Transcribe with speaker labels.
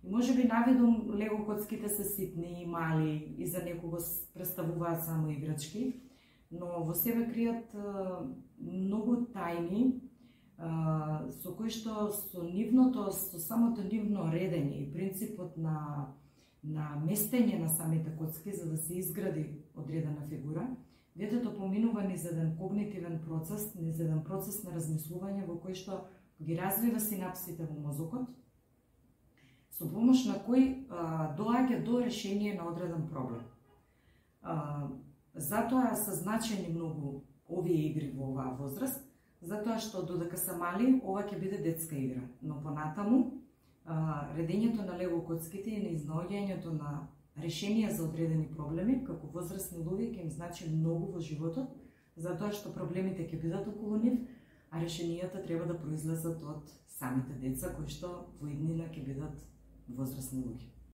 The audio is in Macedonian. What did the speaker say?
Speaker 1: И можеби наведом лего коцките се ситни, мали и за некого представуваат само играчки, но во себе кријат многу тајни со кои што со самото нивно редење и принципот на местење на самите коцки за да се изгради одредена фигура, детето поминува низ еден когнитивен процес, низ еден процес на размислување во кој што ги развива синапсите во мозокот, со помош на кој доаѓа до решение на одреден проблем. Затоа се значени многу овие игри во оваа возраст, затоа што додека се мали, ова ќе биде детска игра, но понатаму редењето на лего коцките и на изнаоѓањето на решенија за одредени проблеми, како возрастни луѓе ќе им значи многу во животот, затоа што проблемите ќе бидат околу нив, а решенијата треба да произлезат од самите деца кои што во иднина ќе бидат возрастни луѓе.